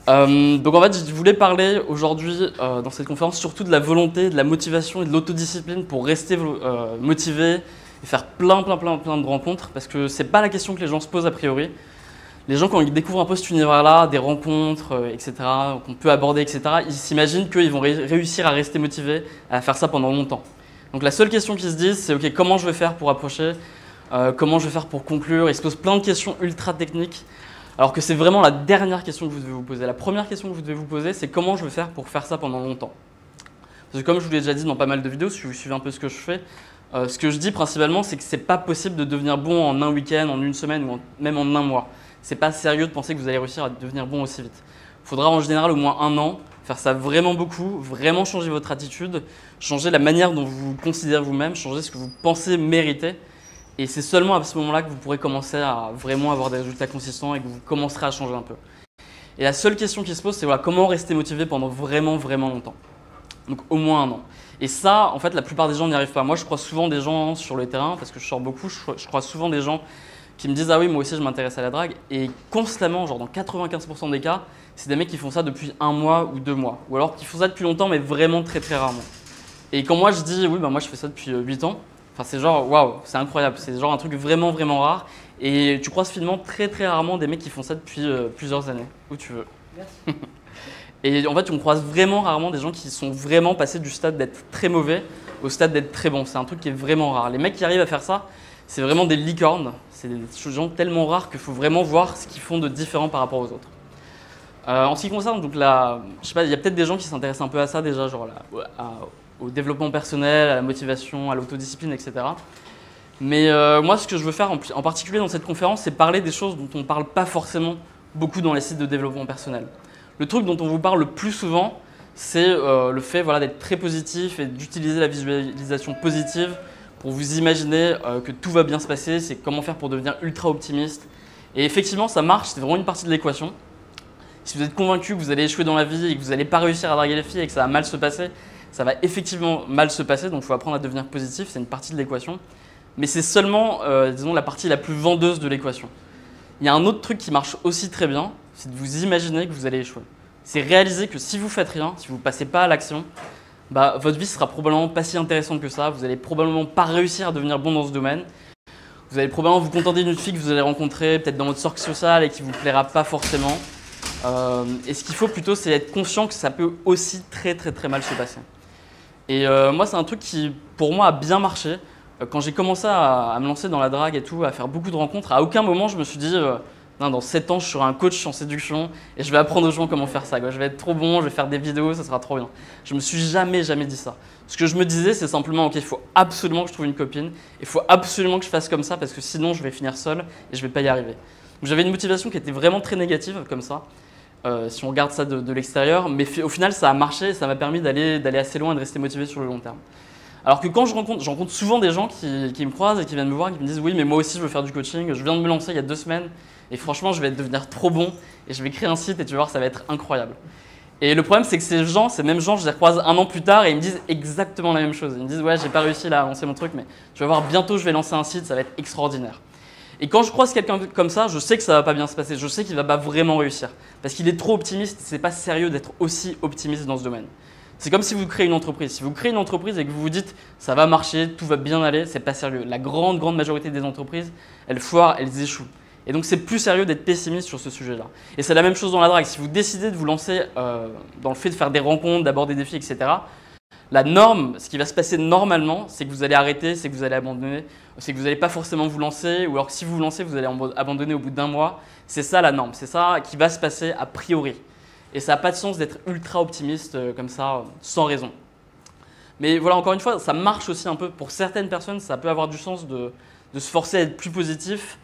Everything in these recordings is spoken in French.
Donc en fait, je voulais parler aujourd'hui dans cette conférence surtout de la volonté, de la motivation et de l'autodiscipline pour rester motivé et faire plein de rencontres parce que c'est pas la question que les gens se posent a priori. Les gens, quand ils découvrent un peu cet univers-là, des rencontres, etc., qu'on peut aborder, etc., ils s'imaginent qu'ils vont réussir à rester motivés, à faire ça pendant longtemps. Donc la seule question qu'ils se disent, c'est ok, comment je vais faire pour approcher, comment je vais faire pour conclure. Ils se posent plein de questions ultra techniques, alors que c'est vraiment la dernière question que vous devez vous poser. La première question que vous devez vous poser, c'est comment je vais faire pour faire ça pendant longtemps. Parce que comme je vous l'ai déjà dit dans pas mal de vidéos, si vous suivez un peu ce que je fais, ce que je dis principalement, c'est que c'est pas possible de devenir bon en un week-end, en une semaine ou même en un mois. C'est pas sérieux de penser que vous allez réussir à devenir bon aussi vite. Il faudra en général au moins un an, faire ça vraiment beaucoup, vraiment changer votre attitude, changer la manière dont vous vous considérez vous-même, changer ce que vous pensez mériter. Et c'est seulement à ce moment-là que vous pourrez commencer à vraiment avoir des résultats consistants et que vous commencerez à changer un peu. Et la seule question qui se pose, c'est voilà, comment rester motivé pendant vraiment longtemps. Donc au moins un an. Et ça, en fait, la plupart des gens n'y arrivent pas. Moi, je croise souvent des gens sur le terrain, parce que je sors beaucoup, je croise souvent des gens qui me disent « Ah oui, moi aussi, je m'intéresse à la drague ». Et constamment, genre dans 95% des cas, c'est des mecs qui font ça depuis un mois ou 2 mois. Ou alors qui font ça depuis longtemps, mais vraiment très rarement. Et quand moi, je dis « Oui, bah moi, je fais ça depuis 8 ans », enfin, c'est genre « Waouh, c'est incroyable ». C'est genre un truc vraiment rare. Et tu croises finalement très rarement des mecs qui font ça depuis plusieurs années, où tu veux. Merci. Et en fait, on croise vraiment rarement des gens qui sont vraiment passés du stade d'être très mauvais au stade d'être très bon. C'est un truc qui est vraiment rare. Les mecs qui arrivent à faire ça, c'est vraiment des licornes. C'est des gens tellement rares qu'il faut vraiment voir ce qu'ils font de différent par rapport aux autres. En ce qui concerne, donc je sais pas, il y a peut-être des gens qui s'intéressent un peu à ça déjà, genre au développement personnel, à la motivation, à l'autodiscipline, etc. Mais moi, ce que je veux faire en particulier dans cette conférence, c'est parler des choses dont on ne parle pas forcément beaucoup dans les sites de développement personnel. Le truc dont on vous parle le plus souvent, c'est le fait d'être très positif et d'utiliser la visualisation positive pour vous imaginer que tout va bien se passer, c'est comment faire pour devenir ultra optimiste. Et effectivement, ça marche, c'est vraiment une partie de l'équation. Si vous êtes convaincu que vous allez échouer dans la vie et que vous n'allez pas réussir à draguer les filles et que ça va mal se passer, ça va effectivement mal se passer, donc il faut apprendre à devenir positif, c'est une partie de l'équation. Mais c'est seulement, disons, la partie la plus vendeuse de l'équation. Il y a un autre truc qui marche aussi très bien, c'est de vous imaginer que vous allez échouer. C'est réaliser que si vous faites rien, si vous ne passez pas à l'action, bah, votre vie sera probablement pas si intéressante que ça. Vous n'allez probablement pas réussir à devenir bon dans ce domaine. Vous allez probablement vous contenter d'une fille que vous allez rencontrer peut-être dans votre cercle social et qui ne vous plaira pas forcément. Et ce qu'il faut plutôt, c'est être conscient que ça peut aussi très mal se passer. Et moi, c'est un truc qui, pour moi, a bien marché. Quand j'ai commencé à me lancer dans la drague et tout, à faire beaucoup de rencontres, à aucun moment je me suis dit non, dans 7 ans, je serai un coach en séduction et je vais apprendre aux gens comment faire ça. Quoi. Je vais être trop bon, je vais faire des vidéos, ça sera trop bien. Je me suis jamais dit ça. Ce que je me disais, c'est simplement, ok, il faut absolument que je trouve une copine, il faut absolument que je fasse comme ça parce que sinon, je vais finir seul et je vais pas y arriver. J'avais une motivation qui était vraiment très négative comme ça, si on regarde ça de l'extérieur, mais au final, ça a marché et ça m'a permis d'aller assez loin et de rester motivé sur le long terme. Alors que quand je rencontre souvent des gens qui me croisent et qui viennent me voir et qui me disent « Oui, mais moi aussi, je veux faire du coaching, je viens de me lancer il y a 2 semaines et franchement, je vais devenir trop bon et je vais créer un site et tu vas voir, ça va être incroyable. » Et le problème, c'est que ces mêmes gens, je les recroise un an plus tard et ils me disent exactement la même chose. Ils me disent « Ouais, j'ai pas réussi là, à lancer mon truc, mais tu vas voir, bientôt, je vais lancer un site, ça va être extraordinaire. » Et quand je croise quelqu'un comme ça, je sais que ça va pas bien se passer, je sais qu'il va pas vraiment réussir parce qu'il est trop optimiste, c'est pas sérieux d'être aussi optimiste dans ce domaine. C'est comme si vous créez une entreprise. Si vous créez une entreprise et que vous vous dites « ça va marcher, tout va bien aller », c'est pas sérieux. La grande majorité des entreprises, elles foirent, elles échouent. Et donc c'est plus sérieux d'être pessimiste sur ce sujet-là. Et c'est la même chose dans la drague. Si vous décidez de vous lancer dans le fait de faire des rencontres, d'aborder des filles, etc., la norme, ce qui va se passer normalement, c'est que vous allez arrêter, c'est que vous allez abandonner, c'est que vous n'allez pas forcément vous lancer, ou alors que si vous vous lancez, vous allez abandonner au bout d'1 mois. C'est ça la norme, c'est ça qui va se passer a priori. Et ça n'a pas de sens d'être ultra optimiste comme ça, sans raison. Mais voilà, encore une fois, ça marche aussi un peu. Pour certaines personnes, ça peut avoir du sens de se forcer à être plus positif.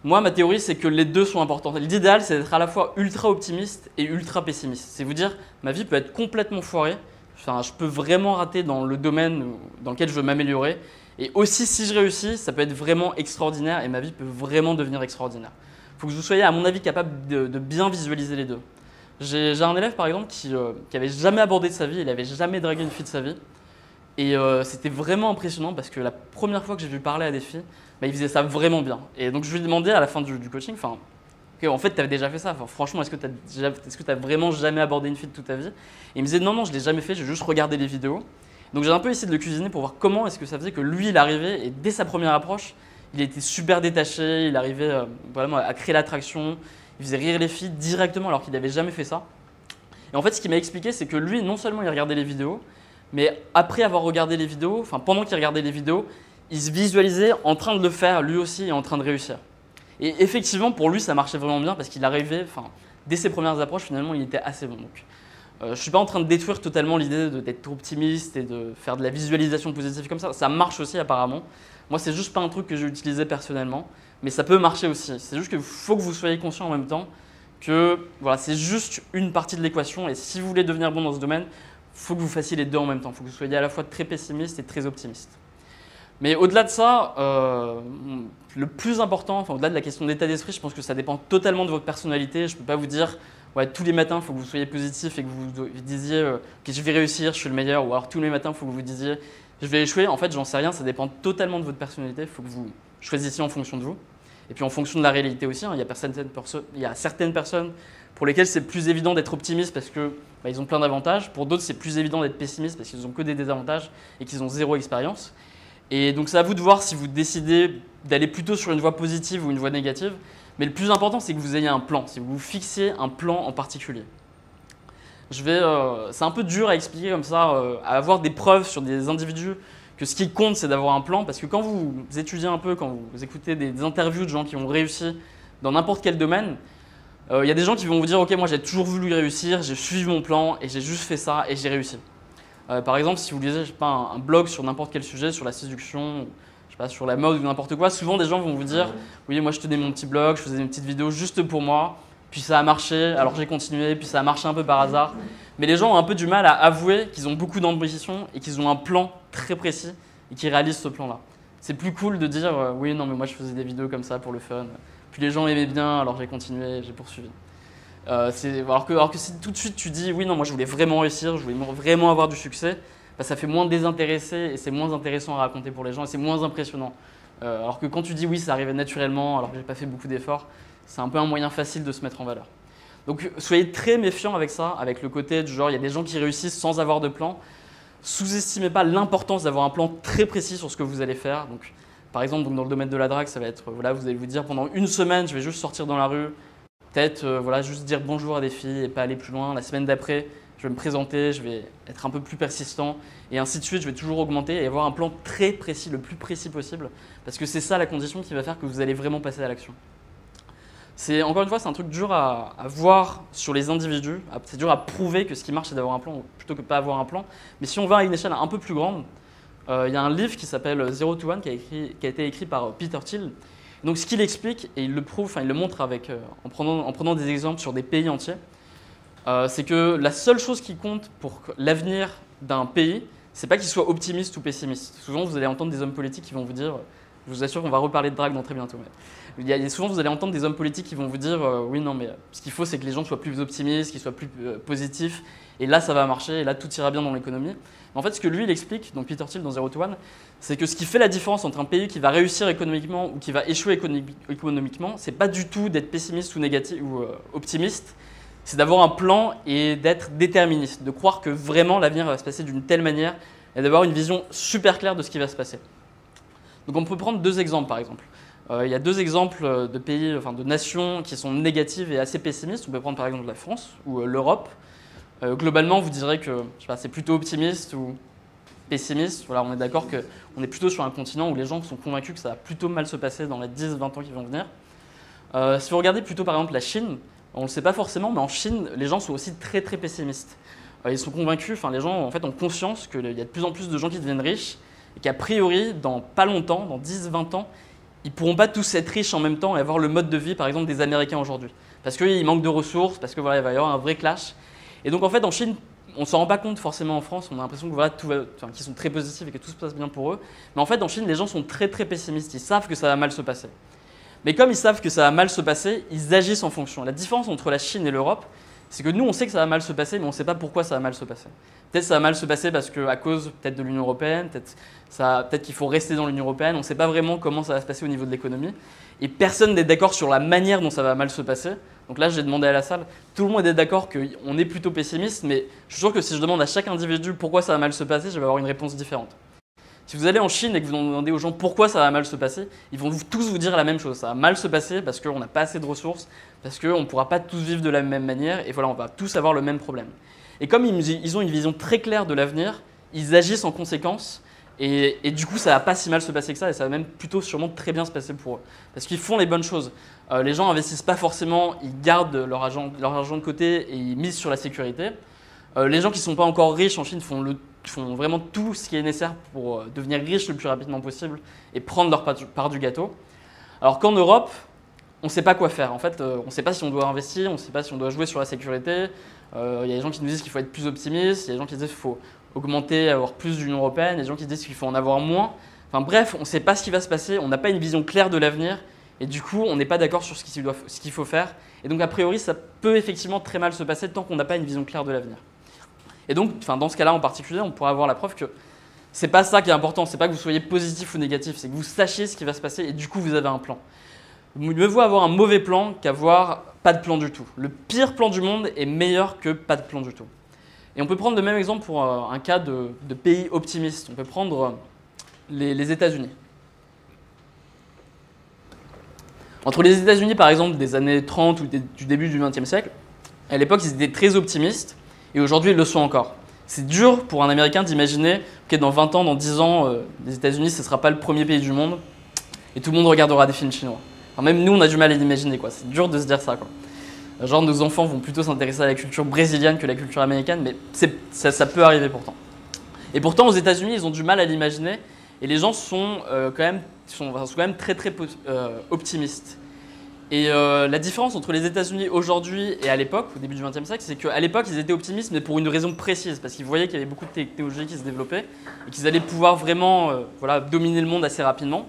Moi, ma théorie, c'est que les deux sont importants. L'idéal, c'est d'être à la fois ultra optimiste et ultra pessimiste. C'est vous dire, ma vie peut être complètement foirée. Enfin, je peux vraiment rater dans le domaine dans lequel je veux m'améliorer. Et aussi, si je réussis, ça peut être vraiment extraordinaire et ma vie peut vraiment devenir extraordinaire. Il faut que vous soyez, à mon avis, capable de bien visualiser les deux. J'ai un élève, par exemple, qui avait jamais abordé de sa vie, il n'avait jamais dragué une fille de sa vie. Et c'était vraiment impressionnant parce que la première fois que j'ai vu parler à des filles, bah, il faisait ça vraiment bien. Et donc je lui ai demandé à la fin du coaching, Ok, en fait, tu avais déjà fait ça. Enfin, franchement, est-ce que tu as vraiment jamais abordé une fille de toute ta vie? Et il me disait non, non, je ne l'ai jamais fait, j'ai juste regardé les vidéos. Donc j'ai un peu essayé de le cuisiner pour voir comment est-ce que ça faisait que lui, il arrivait et dès sa première approche, il était super détaché, il arrivait vraiment à créer l'attraction, il faisait rire les filles directement alors qu'il n'avait jamais fait ça. Et en fait, ce qu'il m'a expliqué, c'est que lui, non seulement il regardait les vidéos, mais après avoir regardé les vidéos, enfin pendant qu'il regardait les vidéos, il se visualisait en train de le faire lui aussi et en train de réussir. Et effectivement, pour lui, ça marchait vraiment bien parce qu'il arrivait, enfin, dès ses premières approches, finalement, il était assez bon. Donc, je ne suis pas en train de détruire totalement l'idée d'être optimiste et de faire de la visualisation positive comme ça. Ça marche aussi apparemment. Moi, c'est juste pas un truc que j'ai utilisé personnellement, mais ça peut marcher aussi. C'est juste qu'il faut que vous soyez conscient en même temps que voilà, c'est juste une partie de l'équation et si vous voulez devenir bon dans ce domaine, il faut que vous fassiez les deux en même temps. Il faut que vous soyez à la fois très pessimiste et très optimiste. Mais au-delà de ça, le plus important, enfin, au-delà de la question d'état d'esprit, je pense que ça dépend totalement de votre personnalité. Je ne peux pas vous dire ouais, tous les matins, il faut que vous soyez positif et que vous disiez que je vais réussir, je suis le meilleur, ou alors tous les matins, il faut que vous disiez je vais échouer. En fait, j'en sais rien, ça dépend totalement de votre personnalité. Il faut que vous choisissiez en fonction de vous. Et puis en fonction de la réalité aussi, hein, il y a certaines personnes pour lesquelles c'est plus évident d'être optimiste parce que bah, ils ont plein d'avantages. Pour d'autres, c'est plus évident d'être pessimiste parce qu'ils n'ont que des désavantages et qu'ils ont zéro expérience. Et donc c'est à vous de voir si vous décidez d'aller plutôt sur une voie positive ou une voie négative. Mais le plus important, c'est que vous ayez un plan, si vous vous fixiez un plan en particulier. C'est un peu dur à expliquer comme ça, à avoir des preuves sur des individus que ce qui compte, c'est d'avoir un plan. Parce que quand vous étudiez un peu, quand vous écoutez des interviews de gens qui ont réussi dans n'importe quel domaine, il y a des gens qui vont vous dire « Ok, moi j'ai toujours voulu réussir, j'ai suivi mon plan et j'ai juste fait ça et j'ai réussi ». Par exemple, si vous lisez je sais pas, un blog sur n'importe quel sujet, sur la séduction, je sais pas, sur la mode ou n'importe quoi, souvent des gens vont vous dire « Oui, moi je tenais mon petit blog, je faisais une petite vidéo juste pour moi, puis ça a marché, alors j'ai continué, puis ça a marché un peu par hasard ». Mais les gens ont un peu du mal à avouer qu'ils ont beaucoup d'ambition et qu'ils ont un plan très précis et qu'ils réalisent ce plan-là. C'est plus cool de dire « Oui, non, mais moi je faisais des vidéos comme ça pour le fun ». Puis les gens aimaient bien, alors j'ai continué, j'ai poursuivi. Alors que si tout de suite tu dis oui non moi je voulais vraiment réussir, je voulais vraiment avoir du succès, bah, ça fait moins désintéressé et c'est moins intéressant à raconter pour les gens et c'est moins impressionnant. Alors que quand tu dis oui ça arrivait naturellement alors que j'ai pas fait beaucoup d'efforts, c'est un peu un moyen facile de se mettre en valeur. Donc soyez très méfiants avec ça, avec le côté du genre il y a des gens qui réussissent sans avoir de plan. Sous-estimez pas l'importance d'avoir un plan très précis sur ce que vous allez faire. Donc, par exemple dans le domaine de la drague ça va être voilà, vous allez vous dire pendant une semaine je vais juste sortir dans la rue. Peut-être voilà, juste dire bonjour à des filles et pas aller plus loin. La semaine d'après, je vais me présenter, je vais être un peu plus persistant et ainsi de suite. Je vais toujours augmenter et avoir un plan très précis, le plus précis possible parce que c'est ça la condition qui va faire que vous allez vraiment passer à l'action. Encore une fois, c'est un truc dur à voir sur les individus. C'est dur à prouver que ce qui marche, c'est d'avoir un plan plutôt que de pas avoir un plan. Mais si on va à une échelle un peu plus grande, il y a un livre qui s'appelle Zero to One qui a été écrit par Peter Thiel. Donc ce qu'il explique, et il le prouve, enfin il le montre en prenant des exemples sur des pays entiers, c'est que la seule chose qui compte pour l'avenir d'un pays, c'est pas qu'il soit optimiste ou pessimiste. Souvent vous allez entendre des hommes politiques qui vont vous dire, je vous assure qu'on va reparler de drague dans très bientôt, mais souvent vous allez entendre des hommes politiques qui vont vous dire oui non mais ce qu'il faut c'est que les gens soient plus optimistes, qu'ils soient plus positifs, et là ça va marcher, et là tout ira bien dans l'économie. En fait, ce que lui, il explique, donc Peter Thiel dans Zero to One, c'est que ce qui fait la différence entre un pays qui va réussir économiquement ou qui va échouer économiquement, c'est pas du tout d'être pessimiste ou négatif ou optimiste, c'est d'avoir un plan et d'être déterministe, de croire que vraiment l'avenir va se passer d'une telle manière et d'avoir une vision super claire de ce qui va se passer. Donc on peut prendre deux exemples par exemple. Il y a deux exemples de pays, enfin de nations qui sont négatives et assez pessimistes. On peut prendre par exemple la France ou l'Europe. Globalement, vous direz que c'est plutôt optimiste ou pessimiste. Voilà, on est d'accord qu'on est plutôt sur un continent où les gens sont convaincus que ça va plutôt mal se passer dans les 10-20 ans qui vont venir. Si vous regardez plutôt par exemple la Chine, on ne le sait pas forcément, mais en Chine, les gens sont aussi très très pessimistes. Ils sont convaincus, enfin les gens en fait ont conscience qu'il y a de plus en plus de gens qui deviennent riches et qu'a priori, dans pas longtemps, dans 10-20 ans, ils ne pourront pas tous être riches en même temps et avoir le mode de vie par exemple des Américains aujourd'hui. Parce qu'il manque de ressources, parce que voilà, il va y avoir un vrai clash. Et donc en fait en Chine, on ne s'en rend pas compte forcément en France, on a l'impression que voilà, qu'ils sont très positifs et que tout se passe bien pour eux. Mais en fait en Chine, les gens sont très très pessimistes, ils savent que ça va mal se passer. Mais comme ils savent que ça va mal se passer, ils agissent en fonction. La différence entre la Chine et l'Europe, C'est que nous, on sait que ça va mal se passer, mais on ne sait pas pourquoi ça va mal se passer. Peut-être ça va mal se passer parce qu'à cause peut-être de l'Union européenne, peut-être qu'il faut rester dans l'Union européenne, on ne sait pas vraiment comment ça va se passer au niveau de l'économie. Et personne n'est d'accord sur la manière dont ça va mal se passer. Donc là, j'ai demandé à la salle, tout le monde est d'accord qu'on est plutôt pessimiste, mais je suis sûr que si je demande à chaque individu pourquoi ça va mal se passer, je vais avoir une réponse différente. Si vous allez en Chine et que vous demandez aux gens pourquoi ça va mal se passer, ils vont tous vous dire la même chose. Ça va mal se passer parce qu'on n'a pas assez de ressources, parce qu'on ne pourra pas tous vivre de la même manière, et voilà, on va tous avoir le même problème. Et comme ils ont une vision très claire de l'avenir, ils agissent en conséquence, et du coup, ça ne va pas si mal se passer que ça, et ça va même plutôt sûrement très bien se passer pour eux. Parce qu'ils font les bonnes choses. Les gens n'investissent pas forcément, ils gardent leur argent de côté et ils misent sur la sécurité. Les gens qui ne sont pas encore riches en Chine font vraiment tout ce qui est nécessaire pour devenir riches le plus rapidement possible et prendre leur part du gâteau. Alors qu'en Europe, on ne sait pas quoi faire. En fait, on ne sait pas si on doit investir, on ne sait pas si on doit jouer sur la sécurité. Il y a des gens qui nous disent qu'il faut être plus optimiste, il y a des gens qui disent qu'il faut augmenter, avoir plus d'Union européenne, il y a des gens qui disent qu'il faut en avoir moins. Enfin bref, on ne sait pas ce qui va se passer, on n'a pas une vision claire de l'avenir et du coup, on n'est pas d'accord sur ce qu'il faut faire. Et donc, a priori, ça peut effectivement très mal se passer tant qu'on n'a pas une vision claire de l'avenir. Et donc, dans ce cas-là en particulier, on pourra avoir la preuve que c'est pas ça qui est important, c'est pas que vous soyez positif ou négatif, c'est que vous sachiez ce qui va se passer et du coup, vous avez un plan. Mieux vaut avoir un mauvais plan qu'avoir pas de plan du tout. Le pire plan du monde est meilleur que pas de plan du tout. Et on peut prendre le même exemple pour un cas de pays optimiste. On peut prendre les États-Unis. Entre les États-Unis, par exemple, des années 30 ou du début du XXe siècle, à l'époque, ils étaient très optimistes et aujourd'hui, ils le sont encore. C'est dur pour un Américain d'imaginer que dans 20 ans, dans 10 ans, les États-Unis, ce ne sera pas le premier pays du monde et tout le monde regardera des films chinois. Enfin, même nous, on a du mal à l'imaginer, quoi. C'est dur de se dire ça, quoi. Genre, nos enfants vont plutôt s'intéresser à la culture brésilienne que la culture américaine, mais ça peut arriver pourtant. Et pourtant, aux États-Unis, ils ont du mal à l'imaginer et les gens sont quand même très optimistes. Et la différence entre les États-Unis aujourd'hui et à l'époque, au début du XXe siècle, c'est qu'à l'époque, ils étaient optimistes, mais pour une raison précise, parce qu'ils voyaient qu'il y avait beaucoup de technologies qui se développaient et qu'ils allaient pouvoir vraiment dominer le monde assez rapidement.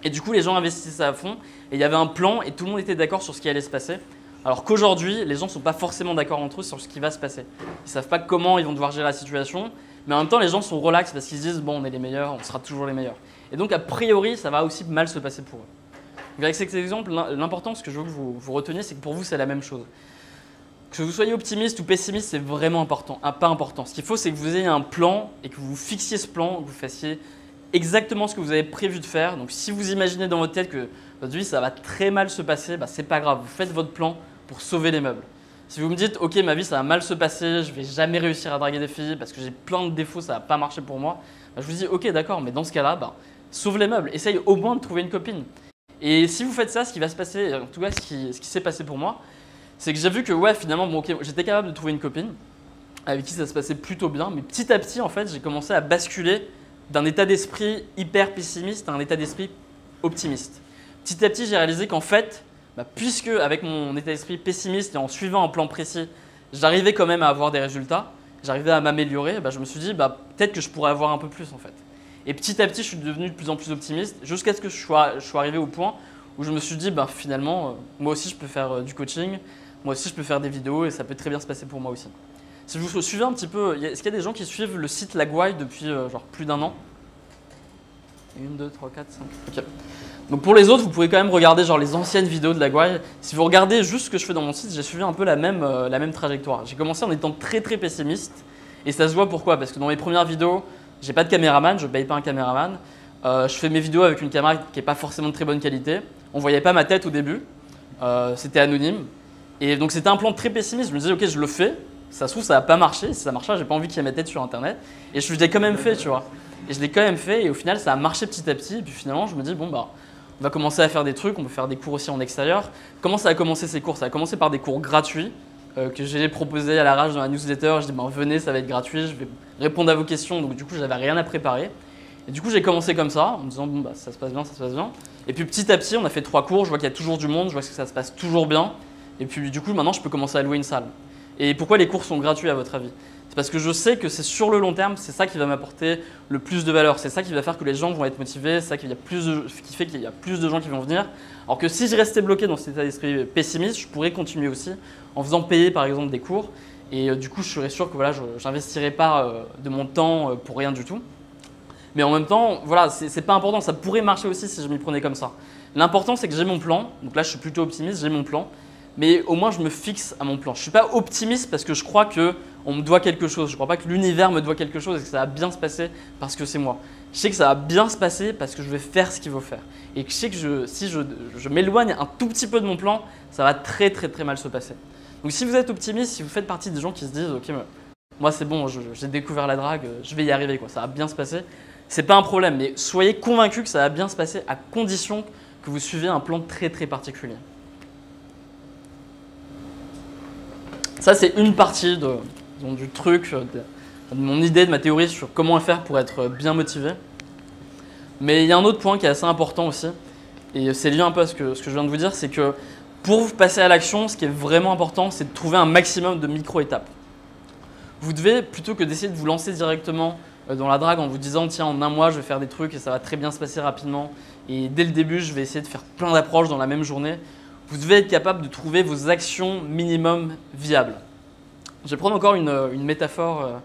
Et du coup, les gens investissaient à fond et il y avait un plan et tout le monde était d'accord sur ce qui allait se passer. Alors qu'aujourd'hui, les gens ne sont pas forcément d'accord entre eux sur ce qui va se passer. Ils ne savent pas comment ils vont devoir gérer la situation, mais en même temps, les gens sont relax parce qu'ils se disent « bon, on est les meilleurs, on sera toujours les meilleurs ». Et donc, a priori, ça va aussi mal se passer pour eux. Donc, avec cet exemple, l'important, ce que je veux que vous reteniez, c'est que pour vous, c'est la même chose. Que vous soyez optimiste ou pessimiste, c'est vraiment important, pas important. Ce qu'il faut, c'est que vous ayez un plan et que vous fixiez ce plan, que vous fassiez exactement ce que vous avez prévu de faire. Donc, si vous imaginez dans votre tête que votre vie, ça va très mal se passer, c'est pas grave, vous faites votre plan pour sauver les meubles. Si vous me dites, ok, ma vie, ça va mal se passer, je vais jamais réussir à draguer des filles parce que j'ai plein de défauts, ça va pas marcher pour moi, je vous dis, ok, d'accord, mais dans ce cas-là, sauve les meubles, essaye au moins de trouver une copine. Et si vous faites ça, ce qui va se passer, en tout cas, ce qui s'est passé pour moi, c'est que j'ai vu que, ouais, finalement, j'étais capable de trouver une copine avec qui ça se passait plutôt bien, mais petit à petit, en fait, j'ai commencé à basculer d'un état d'esprit hyper pessimiste à un état d'esprit optimiste. Petit à petit, j'ai réalisé qu'en fait, puisque avec mon état d'esprit pessimiste et en suivant un plan précis, j'arrivais quand même à avoir des résultats, j'arrivais à m'améliorer, je me suis dit peut-être que je pourrais avoir un peu plus en fait. Et petit à petit, je suis devenu de plus en plus optimiste jusqu'à ce que je sois arrivé au point où je me suis dit finalement, moi aussi je peux faire du coaching, moi aussi je peux faire des vidéos et ça peut très bien se passer pour moi aussi. Si vous suivez un petit peu, est-ce qu'il y a des gens qui suivent le site La Gouaille depuis plus d'1 an? 1, 2, 3, 4, 5. Ok. Donc pour les autres, vous pouvez quand même regarder les anciennes vidéos de La Gouaille. Si vous regardez juste ce que je fais dans mon site, j'ai suivi un peu la même trajectoire. J'ai commencé en étant très pessimiste et ça se voit pourquoi. Parce que dans mes premières vidéos, j'ai pas de caméraman, je paye pas un caméraman. Je fais mes vidéos avec une caméra qui n'est pas forcément de très bonne qualité. On voyait pas ma tête au début, c'était anonyme. Et donc c'était un plan très pessimiste. Je me disais ok, je le fais. Ça se trouve, ça va pas marcher. Si ça marche pas, j'ai pas envie qu'il y ait ma tête sur internet. Et je l'ai quand même fait, tu vois. Et je l'ai quand même fait et au final, ça a marché petit à petit. Et puis finalement, je me dis on va commencer à faire des trucs, on peut faire des cours aussi en extérieur. Comment ça a commencé ces cours? Ça a commencé par des cours gratuits que j'ai proposés à la rage dans la newsletter. Je dis venez, ça va être gratuit, je vais répondre à vos questions. Donc du coup, j'avais rien à préparer. Et du coup, j'ai commencé comme ça, en me disant ça se passe bien, ça se passe bien. Et puis petit à petit, on a fait 3 cours, je vois qu'il y a toujours du monde, je vois que ça se passe toujours bien. Et puis du coup, maintenant, je peux commencer à louer une salle. Et pourquoi les cours sont gratuits à votre avis? C'est parce que je sais que c'est sur le long terme, c'est ça qui va m'apporter le plus de valeur. C'est ça qui va faire que les gens vont être motivés, c'est ça qui fait qu'il y a plus de gens qui vont venir. Alors que si je restais bloqué dans cet état d'esprit pessimiste, je pourrais continuer aussi en faisant payer par exemple des cours. Et du coup, je serais sûr que voilà, je n'investirais pas de mon temps pour rien du tout. Mais en même temps, voilà, c'est pas important. Ça pourrait marcher aussi si je m'y prenais comme ça. L'important, c'est que j'ai mon plan. Donc là, je suis plutôt optimiste, j'ai mon plan. Mais au moins, je me fixe à mon plan. Je ne suis pas optimiste parce que je crois qu'on me doit quelque chose. Je ne crois pas que l'univers me doit quelque chose et que ça va bien se passer parce que c'est moi. Je sais que ça va bien se passer parce que je vais faire ce qu'il faut faire. Et que je sais que si je m'éloigne un tout petit peu de mon plan, ça va très très très mal se passer. Donc si vous êtes optimiste, si vous faites partie des gens qui se disent « Ok, moi c'est bon, j'ai découvert la drague, je vais y arriver, quoi, ça va bien se passer », c'est pas un problème. Mais soyez convaincus que ça va bien se passer à condition que vous suivez un plan très très particulier. Ça, c'est une partie du truc, de mon idée, de ma théorie sur comment faire pour être bien motivé. Mais il y a un autre point qui est assez important aussi, et c'est lié un peu à ce que je viens de vous dire, c'est que pour vous passer à l'action, ce qui est vraiment important, c'est de trouver un maximum de micro-étapes. Vous devez, plutôt que d'essayer de vous lancer directement dans la drague en vous disant « Tiens, en un mois, je vais faire des trucs et ça va très bien se passer rapidement, et dès le début, je vais essayer de faire plein d'approches dans la même journée », vous devez être capable de trouver vos actions minimum viables. Je vais prendre encore une métaphore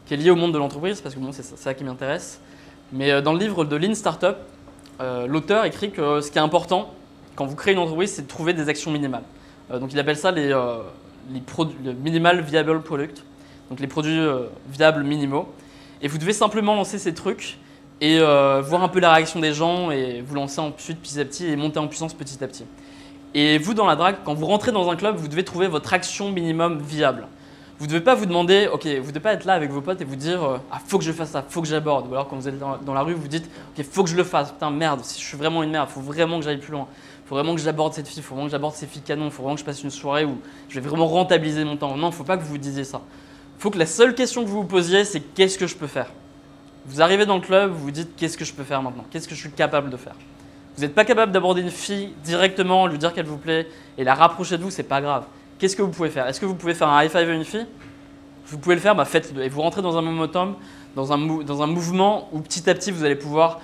qui est liée au monde de l'entreprise, parce que bon, c'est ça qui m'intéresse. Mais dans le livre de Lean Startup, l'auteur écrit que ce qui est important quand vous créez une entreprise, c'est de trouver des actions minimales. Donc il appelle ça les minimal viable product, donc les produits viables minimaux. Et vous devez simplement lancer ces trucs et voir un peu la réaction des gens et vous lancer ensuite petit à petit et monter en puissance petit à petit. Et vous, dans la drague, quand vous rentrez dans un club, vous devez trouver votre action minimum viable. Vous ne devez pas vous demander, ok, vous ne devez pas être là avec vos potes et vous dire ah, faut que je fasse ça, faut que j'aborde. Ou alors quand vous êtes dans la rue, vous dites ok, faut que je le fasse, putain, merde, si je suis vraiment une merde, faut vraiment que j'aille plus loin. Faut vraiment que j'aborde cette fille, faut vraiment que j'aborde ces filles canons, faut vraiment que je passe une soirée où je vais vraiment rentabiliser mon temps. Non, faut pas que vous vous disiez ça. Faut que la seule question que vous vous posiez, c'est qu'est-ce que je peux faire. Vous arrivez dans le club, vous vous dites qu'est-ce que je peux faire maintenant, qu'est-ce que je suis capable de faire. Vous n'êtes pas capable d'aborder une fille directement, lui dire qu'elle vous plaît et la rapprocher de vous, c'est pas grave. Qu'est-ce que vous pouvez faire? Est-ce que vous pouvez faire un high five à une fille? Vous pouvez le faire, bah faites-le. Et vous rentrez dans un momentum, dans un mouvement où petit à petit vous allez pouvoir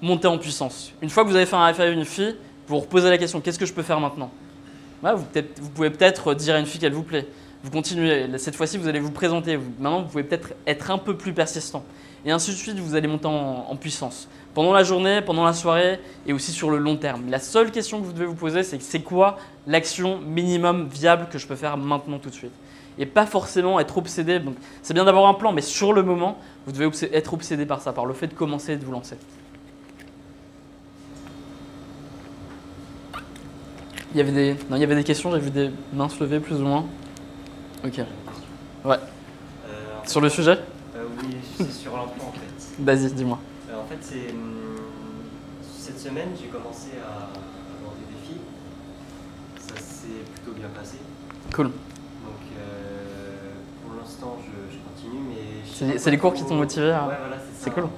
monter en puissance. Une fois que vous avez fait un high five à une fille, vous vous reposez la question qu'est-ce que je peux faire maintenant? Voilà, vous pouvez peut-être dire à une fille qu'elle vous plaît. Vous continuez. Cette fois-ci, vous allez vous présenter. Maintenant, vous pouvez peut-être être un peu plus persistant. Et ainsi de suite, vous allez monter en puissance. Pendant la journée, pendant la soirée et aussi sur le long terme. La seule question que vous devez vous poser, c'est quoi l'action minimum viable que je peux faire maintenant tout de suite? Et pas forcément être obsédé. C'est bien d'avoir un plan, mais sur le moment, vous devez être obsédé par ça, par le fait de commencer et de vous lancer. Il y avait des questions, j'ai vu des mains se lever plus ou moins. Ok. Ouais. Sur le sujet? Oui, c'est sur l'emploi en fait. Vas-y, dis-moi. En fait, cette semaine, j'ai commencé à aborder des filles. Ça s'est plutôt bien passé. Cool. Donc, pour l'instant, je continue, mais... C'est les cours qui t'ont motivé à... Ouais, voilà, c'est ça. C'est cool.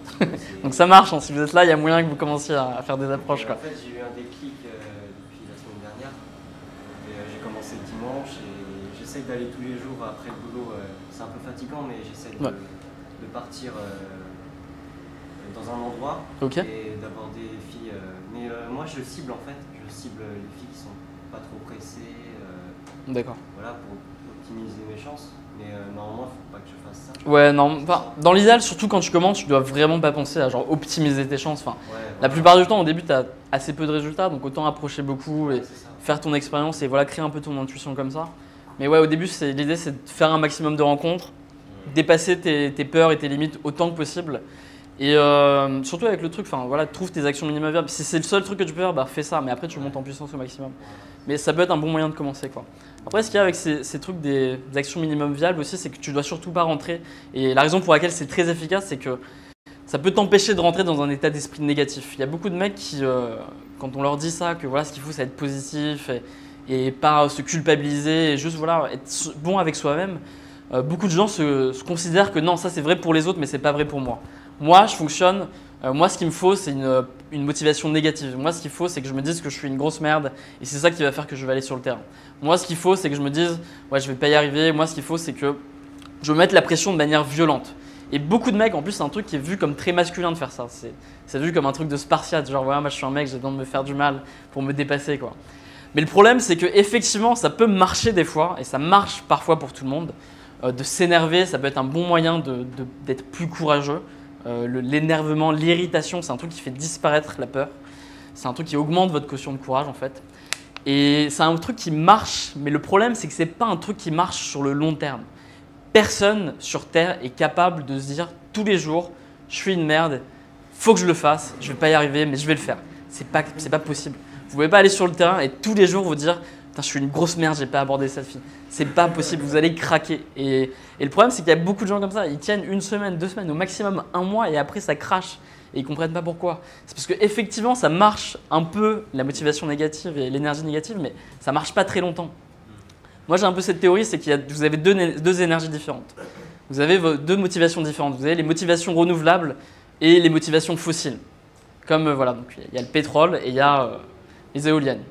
Donc ça marche, hein. Si vous êtes là, il y a moyen que vous commenciez à faire des approches. Quoi. En fait, j'ai eu un déclic depuis la semaine dernière. J'ai commencé le dimanche et j'essaie d'aller tous les jours après le boulot. C'est un peu fatigant, mais j'essaie de partir dans un endroit et d'aborder les filles. Mais moi, je cible en fait. Je cible les filles qui sont pas trop pressées. D'accord. Voilà, pour optimiser mes chances. Mais normalement, il ne faut pas que je fasse ça. Ouais, non. Dans l'idéal, surtout quand tu commences, tu dois vraiment pas penser à genre optimiser tes chances. Enfin, ouais, la plupart du temps, au début, tu as assez peu de résultats, donc autant approcher beaucoup et faire ton expérience et voilà, créer un peu ton intuition comme ça. Mais ouais, au début, l'idée, c'est de faire un maximum de rencontres, dépasser tes peurs et tes limites autant que possible. Et surtout avec le truc, voilà, trouve tes actions minimum viables. Si c'est le seul truc que tu peux faire, bah, fais ça, mais après tu montes en puissance au maximum. Mais ça peut être un bon moyen de commencer, quoi. Après, ce qu'il y a avec ces trucs des actions minimum viables aussi, c'est que tu dois surtout pas rentrer. Et la raison pour laquelle c'est très efficace, c'est que ça peut t'empêcher de rentrer dans un état d'esprit négatif. Il y a beaucoup de mecs qui, quand on leur dit ça, que voilà, ce qu'il faut, c'est être positif et pas se culpabiliser et juste voilà, être bon avec soi-même, beaucoup de gens se considèrent que non, ça c'est vrai pour les autres, mais c'est pas vrai pour moi. Moi, je fonctionne Moi, ce qu'il me faut, c'est une motivation négative. Moi, ce qu'il faut, c'est que je me dise que je suis une grosse merde et c'est ça qui va faire que je vais aller sur le terrain. Moi, ce qu'il faut, c'est que je me dise « ouais, je vais pas y arriver ». Moi, ce qu'il faut, c'est que je me mette la pression de manière violente. Et beaucoup de mecs, en plus, c'est un truc qui est vu comme très masculin de faire ça. C'est vu comme un truc de Spartiate, genre ouais, moi je suis un mec, j'ai besoin de me faire du mal pour me dépasser, quoi. Mais le problème, c'est que effectivement, ça peut marcher des fois, et ça marche parfois pour tout le monde. De s'énerver, ça peut être un bon moyen d'être plus courageux. L'énervement, l'irritation, c'est un truc qui fait disparaître la peur. C'est un truc qui augmente votre quotient de courage, en fait. Et c'est un truc qui marche, mais le problème, c'est que c'est pas un truc qui marche sur le long terme. Personne sur Terre est capable de se dire tous les jours, je suis une merde, faut que je le fasse, je vais pas y arriver, mais je vais le faire. C'est pas possible. Vous pouvez pas aller sur le terrain et tous les jours vous dire, putain, je suis une grosse merde, j'ai pas abordé cette fille. C'est pas possible, vous allez craquer. Et le problème, c'est qu'il y a beaucoup de gens comme ça, ils tiennent une semaine, 2 semaines, au maximum 1 mois et après ça crache. Et ils comprennent pas pourquoi. C'est parce qu'effectivement, ça marche un peu, la motivation négative et l'énergie négative, mais ça marche pas très longtemps. Moi, j'ai un peu cette théorie, c'est que vous avez deux énergies différentes. Vous avez 2 motivations différentes. Vous avez les motivations renouvelables et les motivations fossiles. Comme voilà, donc il y a le pétrole et il y a les éoliennes.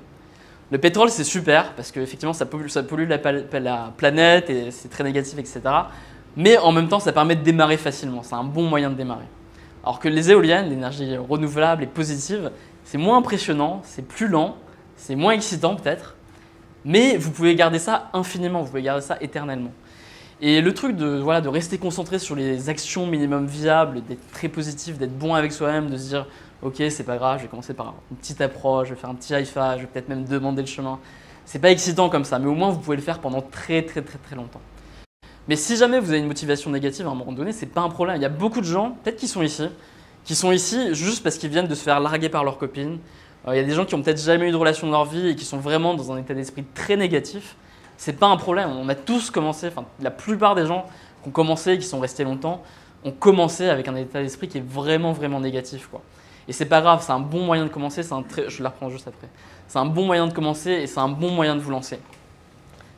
Le pétrole, c'est super parce qu'effectivement, ça pollue la planète et c'est très négatif, etc. Mais en même temps, ça permet de démarrer facilement. C'est un bon moyen de démarrer. Alors que les éoliennes, l'énergie renouvelable et positive, c'est moins impressionnant, c'est plus lent, c'est moins excitant peut-être. Mais vous pouvez garder ça infiniment, vous pouvez garder ça éternellement. Et le truc de rester concentré sur les actions minimum viables, d'être très positif, d'être bon avec soi-même, de se dire « ok, c'est pas grave, je vais commencer par une petite approche, je vais faire un petit high five, je vais peut-être même demander le chemin ». C'est pas excitant comme ça, mais au moins vous pouvez le faire pendant très longtemps. Mais si jamais vous avez une motivation négative à un moment donné, c'est pas un problème. Il y a beaucoup de gens, peut-être qui sont ici juste parce qu'ils viennent de se faire larguer par leur copine. Il y a des gens qui n'ont peut-être jamais eu de relation de leur vie et qui sont vraiment dans un état d'esprit très négatif. C'est pas un problème. On a tous commencé, enfin la plupart des gens qui ont commencé et qui sont restés longtemps ont commencé avec un état d'esprit qui est vraiment négatif, quoi. Et c'est pas grave, c'est un bon moyen de commencer. Je la reprends juste après. C'est un bon moyen de commencer et c'est un bon moyen de vous lancer.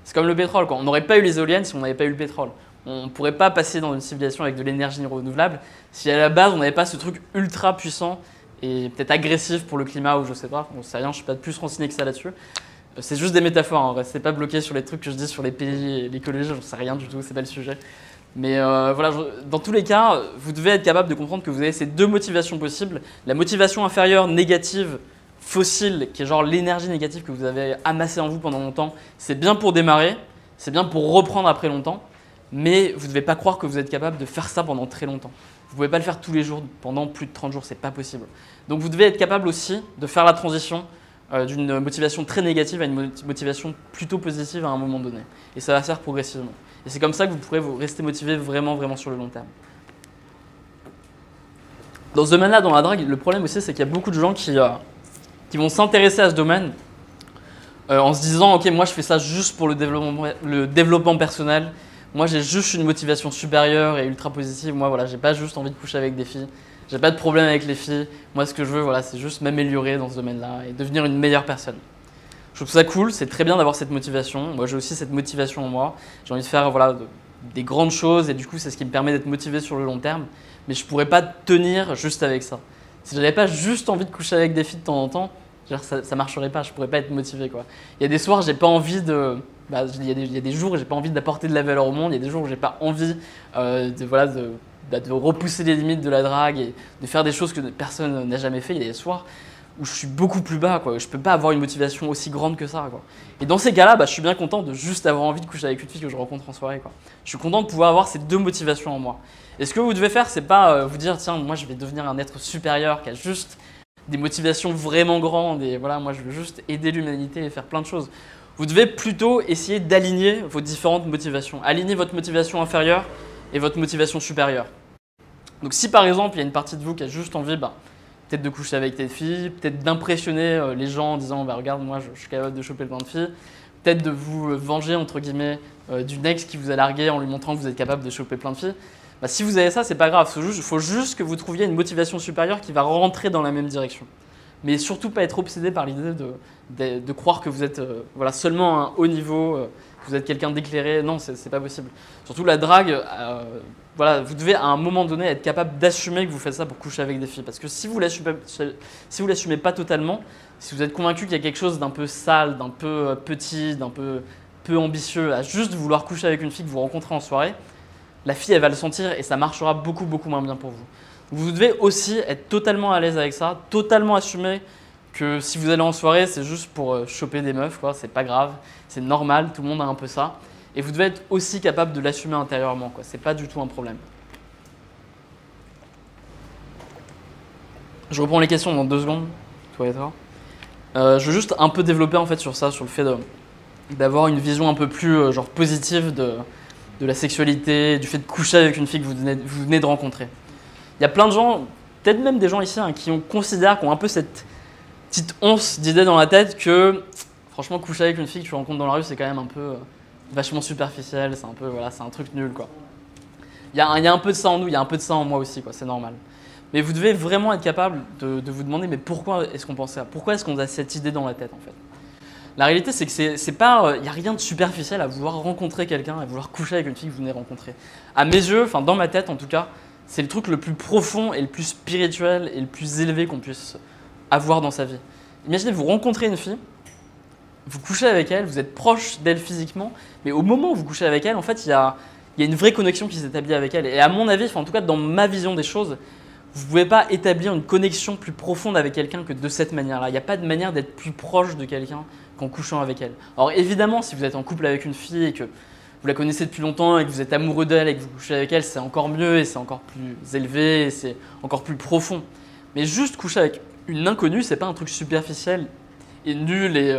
C'est comme le pétrole, quoi. On n'aurait pas eu les éoliennes si on n'avait pas eu le pétrole. On ne pourrait pas passer dans une civilisation avec de l'énergie renouvelable si à la base on n'avait pas ce truc ultra puissant et peut-être agressif pour le climat ou je sais pas, on sait rien, je suis pas plus renseigné que ça là-dessus. C'est juste des métaphores, hein. Restez pas bloqués sur les trucs que je dis sur les pays et l'écologie, j'en sais rien du tout, c'est pas le sujet. Mais voilà, dans tous les cas, vous devez être capable de comprendre que vous avez ces 2 motivations possibles. La motivation inférieure négative, fossile, qui est genre l'énergie négative que vous avez amassée en vous pendant longtemps, c'est bien pour démarrer, c'est bien pour reprendre après longtemps, mais vous ne devez pas croire que vous êtes capable de faire ça pendant très longtemps. Vous ne pouvez pas le faire tous les jours pendant plus de 30 jours, c'est pas possible. Donc vous devez être capable aussi de faire la transition d'une motivation très négative à une motivation plutôt positive à un moment donné. Et ça va se faire progressivement. Et c'est comme ça que vous pourrez rester motivé vraiment sur le long terme. Dans ce domaine-là, dans la drague, le problème aussi, c'est qu'il y a beaucoup de gens qui vont s'intéresser à ce domaine en se disant « ok, moi je fais ça juste pour le développement personnel, moi j'ai juste une motivation supérieure et ultra positive, moi voilà, j'ai pas juste envie de coucher avec des filles, j'ai pas de problème avec les filles, moi ce que je veux voilà, c'est juste m'améliorer dans ce domaine-là et devenir une meilleure personne ». Je trouve ça cool, c'est très bien d'avoir cette motivation, moi j'ai aussi cette motivation en moi, j'ai envie de faire voilà, des grandes choses et du coup c'est ce qui me permet d'être motivé sur le long terme, mais je pourrais pas tenir juste avec ça. Si j'avais pas juste envie de coucher avec des filles de temps en temps, ça marcherait pas, je pourrais pas être motivé, quoi. Il y a des soirs, j'ai pas envie de. Il y a des jours où j'ai pas envie d'apporter de la valeur au monde, il y a des jours où j'ai pas envie de repousser les limites de la drague et de faire des choses que personne n'a jamais fait. Il y a des soirs où je suis beaucoup plus bas, quoi. Je peux pas avoir une motivation aussi grande que ça, quoi. Et dans ces cas-là, je suis bien content de juste avoir envie de coucher avec une fille que je rencontre en soirée, quoi. Je suis content de pouvoir avoir ces 2 motivations en moi. Et ce que vous devez faire, c'est pas vous dire tiens, moi je vais devenir un être supérieur qui a juste des motivations vraiment grandes et voilà, moi je veux juste aider l'humanité et faire plein de choses. Vous devez plutôt essayer d'aligner vos différentes motivations. Aligner votre motivation inférieure et votre motivation supérieure. Donc si par exemple il y a une partie de vous qui a juste envie peut-être de coucher avec des filles, peut-être d'impressionner les gens en disant regarde, moi je suis capable de choper plein de filles, peut-être de vous venger entre guillemets d'une ex qui vous a largué en lui montrant que vous êtes capable de choper plein de filles, si vous avez ça, c'est pas grave, il faut juste que vous trouviez une motivation supérieure qui va rentrer dans la même direction. mais surtout pas être obsédé par l'idée de croire que vous êtes voilà, seulement à un haut niveau, que vous êtes quelqu'un d'éclairé. Non, c'est pas possible. Surtout la drague, voilà, vous devez à un moment donné être capable d'assumer que vous faites ça pour coucher avec des filles. Parce que si vous l'assumez pas totalement, si vous êtes convaincu qu'il y a quelque chose d'un peu sale, d'un peu petit, d'un peu ambitieux, à juste vouloir coucher avec une fille que vous rencontrez en soirée, la fille elle va le sentir et ça marchera beaucoup moins bien pour vous. Vous devez aussi être totalement à l'aise avec ça, totalement assumer que si vous allez en soirée, c'est juste pour choper des meufs, quoi. C'est pas grave, c'est normal, tout le monde a un peu ça. Et vous devez être aussi capable de l'assumer intérieurement, quoi. C'est pas du tout un problème. Je reprends les questions dans 2 secondes, toi et toi. Je veux juste un peu développer en fait sur ça, sur le fait d'avoir une vision un peu plus genre positive de la sexualité, du fait de coucher avec une fille que vous venez de rencontrer. Il y a plein de gens, peut-être même des gens ici, hein, qui ont un peu cette petite once d'idée dans la tête que franchement coucher avec une fille que tu rencontres dans la rue c'est quand même un peu vachement superficiel, c'est un peu voilà, c'est un truc nul quoi. Il y a un peu de ça en nous, il y a un peu de ça en moi aussi quoi, c'est normal. Mais vous devez vraiment être capable de vous demander mais pourquoi est-ce qu'on pense ça? Pourquoi est-ce qu'on a cette idée dans la tête en fait? La réalité c'est que c'est pas, il n'y a rien de superficiel à vouloir rencontrer quelqu'un, à vouloir coucher avec une fille que vous venez de rencontrer. À mes yeux, enfin dans ma tête en tout cas, c'est le truc le plus profond et le plus spirituel et le plus élevé qu'on puisse avoir dans sa vie. Imaginez, vous rencontrez une fille, vous couchez avec elle, vous êtes proche d'elle physiquement, mais au moment où vous couchez avec elle, en fait, il y a une vraie connexion qui s'établit avec elle. Et à mon avis, enfin, en tout cas dans ma vision des choses, vous ne pouvez pas établir une connexion plus profonde avec quelqu'un que de cette manière-là. Il n'y a pas de manière d'être plus proche de quelqu'un qu'en couchant avec elle. Alors évidemment, si vous êtes en couple avec une fille et que vous la connaissez depuis longtemps et que vous êtes amoureux d'elle et que vous couchez avec elle, c'est encore mieux et c'est encore plus élevé et c'est encore plus profond. Mais juste coucher avec une inconnue, c'est pas un truc superficiel et nul et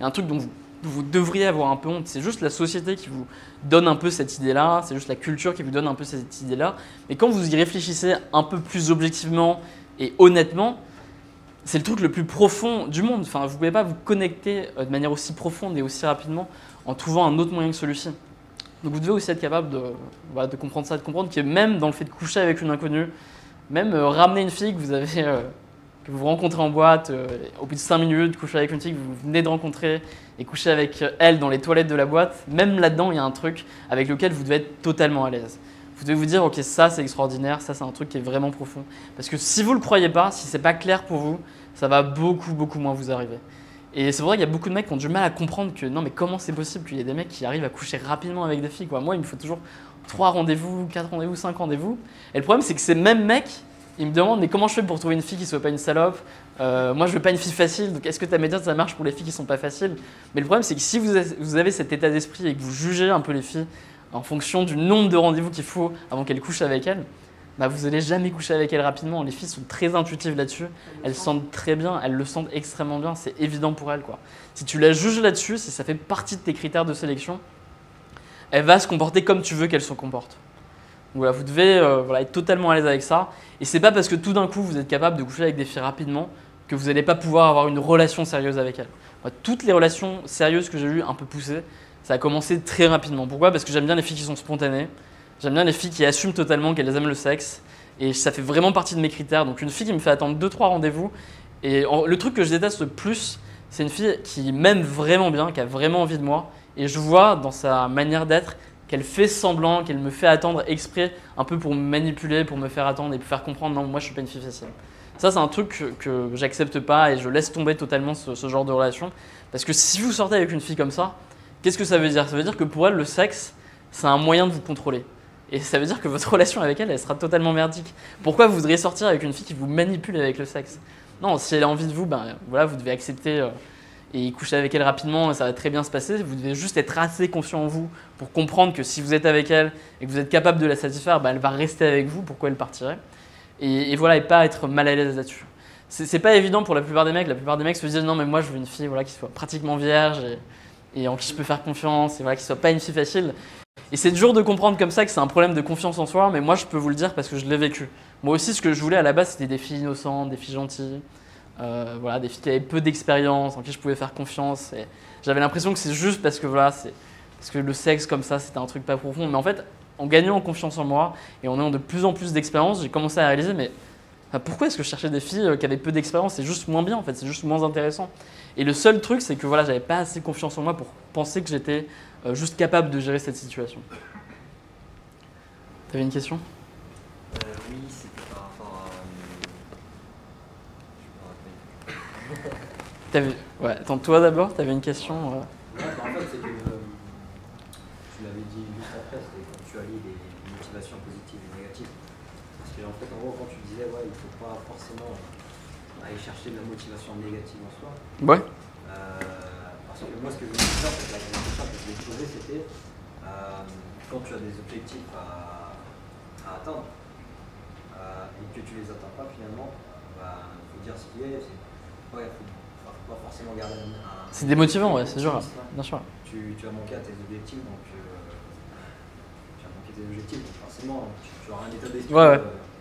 un truc dont vous devriez avoir un peu honte. C'est juste la société qui vous donne un peu cette idée-là, c'est juste la culture qui vous donne un peu cette idée-là. Mais quand vous y réfléchissez un peu plus objectivement et honnêtement, c'est le truc le plus profond du monde. Enfin, vous ne pouvez pas vous connecter de manière aussi profonde et aussi rapidement en trouvant un autre moyen que celui-ci. Donc vous devez aussi être capable de comprendre ça, de comprendre que même dans le fait de coucher avec une inconnue, même ramener une fille que vous rencontrez en boîte, au bout de 5 minutes, coucher avec une fille que vous venez de rencontrer et coucher avec elle dans les toilettes de la boîte, même là-dedans, il y a un truc avec lequel vous devez être totalement à l'aise. Vous devez vous dire, ok, ça c'est extraordinaire, ça c'est un truc qui est vraiment profond. Parce que si vous ne le croyez pas, si c'est pas clair pour vous, ça va beaucoup moins vous arriver. Et c'est vrai qu'il y a beaucoup de mecs qui ont du mal à comprendre que non mais comment c'est possible qu'il y ait des mecs qui arrivent à coucher rapidement avec des filles quoi. Moi il me faut toujours 3 rendez-vous, 4 rendez-vous, 5 rendez-vous. Et le problème c'est que ces mêmes mecs, ils me demandent mais comment je fais pour trouver une fille qui soit pas une salope, moi je veux pas une fille facile, donc est-ce que ta méthode ça marche pour les filles qui sont pas faciles? Mais le problème c'est que si vous avez cet état d'esprit et que vous jugez un peu les filles en fonction du nombre de rendez-vous qu'il faut avant qu'elles couchent avec elles, bah vous n'allez jamais coucher avec elles rapidement. Les filles sont très intuitives là-dessus, elles sentent très bien, elles le sentent extrêmement bien, c'est évident pour elles quoi. Si tu la juges là-dessus, si ça fait partie de tes critères de sélection, elle va se comporter comme tu veux qu'elle se comporte. Voilà, vous devez être totalement à l'aise avec ça. Et c'est pas parce que tout d'un coup vous êtes capable de coucher avec des filles rapidement que vous n'allez pas pouvoir avoir une relation sérieuse avec elles. Moi, toutes les relations sérieuses que j'ai eues un peu poussées, ça a commencé très rapidement. Pourquoi? Parce que j'aime bien les filles qui sont spontanées. J'aime bien les filles qui assument totalement qu'elles aiment le sexe. Et ça fait vraiment partie de mes critères. Donc une fille qui me fait attendre 2-3 rendez-vous. Et le truc que je déteste le plus, c'est une fille qui m'aime vraiment bien, qui a vraiment envie de moi. Et je vois dans sa manière d'être qu'elle fait semblant, qu'elle me fait attendre exprès, un peu pour me manipuler, pour me faire attendre et pour faire comprendre non, moi je suis pas une fille facile. Ça c'est un truc que j'accepte pas et je laisse tomber totalement ce genre de relation. Parce que si vous sortez avec une fille comme ça, qu'est-ce que ça veut dire? Ça veut dire que pour elle, le sexe, c'est un moyen de vous contrôler. Et ça veut dire que votre relation avec elle, elle sera totalement merdique. Pourquoi vous voudriez sortir avec une fille qui vous manipule avec le sexe? Non, si elle a envie de vous, ben, voilà, vous devez accepter et coucher avec elle rapidement, ça va très bien se passer. Vous devez juste être assez confiant en vous pour comprendre que si vous êtes avec elle et que vous êtes capable de la satisfaire, ben, elle va rester avec vous, pourquoi elle partirait. Et voilà, et pas être mal à l'aise là-dessus. C'est pas évident pour la plupart des mecs. La plupart des mecs se disent non mais moi je veux une fille voilà, qui soit pratiquement vierge et en qui je peux faire confiance et voilà, qui soit pas une fille facile. Et c'est dur de comprendre comme ça que c'est un problème de confiance en soi, mais moi je peux vous le dire parce que je l'ai vécu. Moi aussi ce que je voulais à la base c'était des filles innocentes, des filles gentilles, voilà, des filles qui avaient peu d'expérience, en qui je pouvais faire confiance. Et j'avais l'impression que c'est juste parce que, voilà, parce que le sexe comme ça c'était un truc pas profond. Mais en fait, en gagnant en confiance en moi et en ayant de plus en plus d'expérience, j'ai commencé à réaliser mais Enfin, pourquoi est-ce que je cherchais des filles qui avaient peu d'expérience? C'est juste moins bien en fait, c'est juste moins intéressant. Et le seul truc, c'est que voilà, j'avais pas assez confiance en moi pour penser que j'étais juste capable de gérer cette situation. T'avais une question? Oui, c'était par rapport à. Je me rappelle. Ouais, attends, toi d'abord, t'avais une question Ouais, en fait, c'est que tu l'avais dit juste après, c'était quand tu allies les motivations positives et négatives. Parce que en fait, en gros, quand tu disais, ouais, il ne faut pas forcément aller chercher de la motivation négative en soi. Ouais. Parce que moi, ce que je voulais dire, c'est que la question que je voulais te poser, c'était quand tu as des objectifs à atteindre et que tu les atteins pas finalement, il faut dire ce qui est. Ouais, faut pas forcément garder un. C'est démotivant, ouais, c'est dur, bien sûr. Tu as manqué à tes objectifs, donc forcément, tu auras un état d'esprit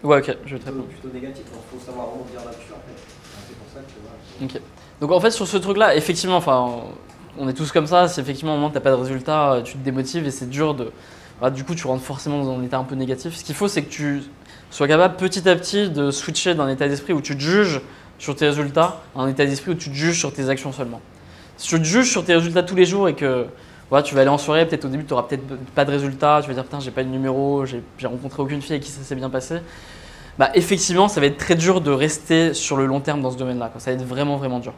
Ouais, ok, je vais te répondre. plutôt négatif, donc il faut savoir rebondir là-dessus en fait. C'est pour ça que voilà. Ok. Donc en fait, sur ce truc-là, effectivement, enfin, on est tous comme ça, si effectivement au moment où tu n'as pas de résultat, tu te démotives et c'est dur de. Voilà, du coup, tu rentres forcément dans un état un peu négatif. Ce qu'il faut, c'est que tu sois capable petit à petit de switcher d'un état d'esprit où tu te juges sur tes résultats à un état d'esprit où tu te juges sur tes actions seulement. Si tu te juges sur tes résultats tous les jours et que voilà, tu vas aller en soirée, peut-être au début tu n'auras peut-être pas de résultats, tu vas dire putain j'ai pas de numéro, j'ai rencontré aucune fille avec qui ça s'est bien passé. Bah effectivement ça va être très dur de rester sur le long terme dans ce domaine-là. Ça va être vraiment vraiment dur.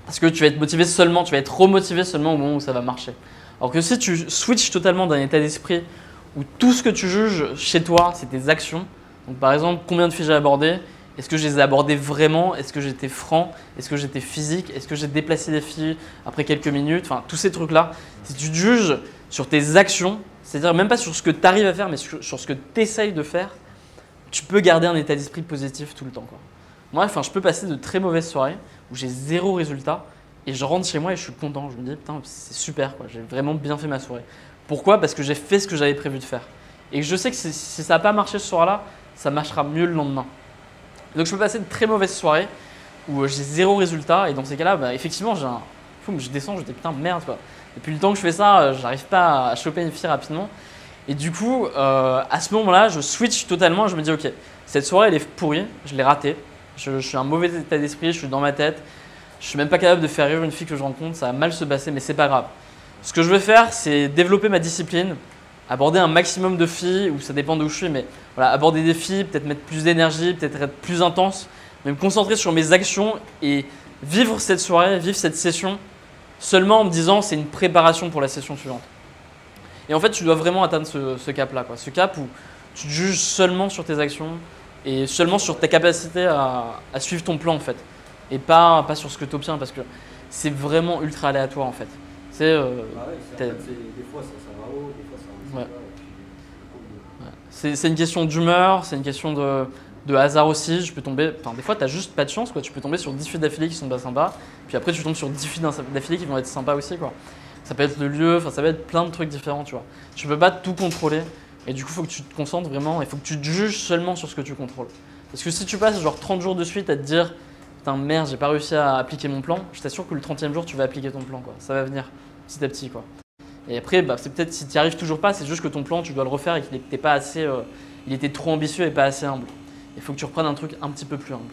Parce que tu vas être motivé seulement, tu vas être remotivé seulement au moment où ça va marcher. Alors que si tu switches totalement d'un état d'esprit où tout ce que tu juges chez toi c'est tes actions, donc par exemple combien de filles j'ai abordées, est-ce que je les ai abordées vraiment? Est-ce que j'étais franc? Est-ce que j'étais physique? Est-ce que j'ai déplacé des filles après quelques minutes? Enfin, tous ces trucs-là. Si tu te juges sur tes actions, c'est-à-dire même pas sur ce que tu arrives à faire, mais sur ce que tu essayes de faire, tu peux garder un état d'esprit positif tout le temps, quoi. Moi, enfin, je peux passer de très mauvaises soirées où j'ai zéro résultat et je rentre chez moi et je suis content. Je me dis, putain, c'est super, quoi. J'ai vraiment bien fait ma soirée. Pourquoi? Parce que j'ai fait ce que j'avais prévu de faire. Et je sais que si ça n'a pas marché ce soir-là, ça marchera mieux le lendemain. Donc je peux passer de très mauvaises soirées où j'ai zéro résultat et dans ces cas-là, bah, effectivement, je descends, je dis putain merde quoi. Depuis le temps que je fais ça, j'arrive pas à choper une fille rapidement. Et du coup, à ce moment-là, je switch totalement. Je me dis ok, cette soirée elle est pourrie, je l'ai ratée. Je suis un mauvais état d'esprit, je suis dans ma tête. Je suis même pas capable de faire rire une fille que je rencontre, ça va mal se passer, mais c'est pas grave. Ce que je veux faire, c'est développer ma discipline, aborder un maximum de filles, ou ça dépend d'où je suis, mais voilà, aborder des filles, peut-être mettre plus d'énergie, peut-être être plus intense, mais me concentrer sur mes actions et vivre cette soirée, vivre cette session seulement en me disant c'est une préparation pour la session suivante. Et en fait, tu dois vraiment atteindre ce cap-là, quoi. Ce cap où tu te juges seulement sur tes actions et seulement sur ta capacité à suivre ton plan en fait, et pas sur ce que tu obtiens parce que c'est vraiment ultra aléatoire en fait. Des fois ça va haut, des fois ça va ouais. C'est une question d'humeur, c'est une question de hasard aussi. Je peux tomber, des fois, tu n'as juste pas de chance, quoi. Tu peux tomber sur 10 filles d'affilée qui sont pas sympas, puis après, tu tombes sur 10 filles d'affilée qui vont être sympas aussi, quoi. Ça peut être le lieu, ça peut être plein de trucs différents, tu vois. Tu peux pas tout contrôler, et du coup, il faut que tu te concentres vraiment, il faut que tu te juges seulement sur ce que tu contrôles. Parce que si tu passes genre 30 jours de suite à te dire putain, merde, j'ai pas réussi à appliquer mon plan, je t'assure que le 30e jour, tu vas appliquer ton plan, quoi. Ça va venir petit à petit, quoi. Et après, c'est peut-être si tu n'y arrives toujours pas, c'est juste que ton plan, tu dois le refaire et qu'il n'était pas assez, il était trop ambitieux et pas assez humble. Il faut que tu reprennes un truc un petit peu plus humble.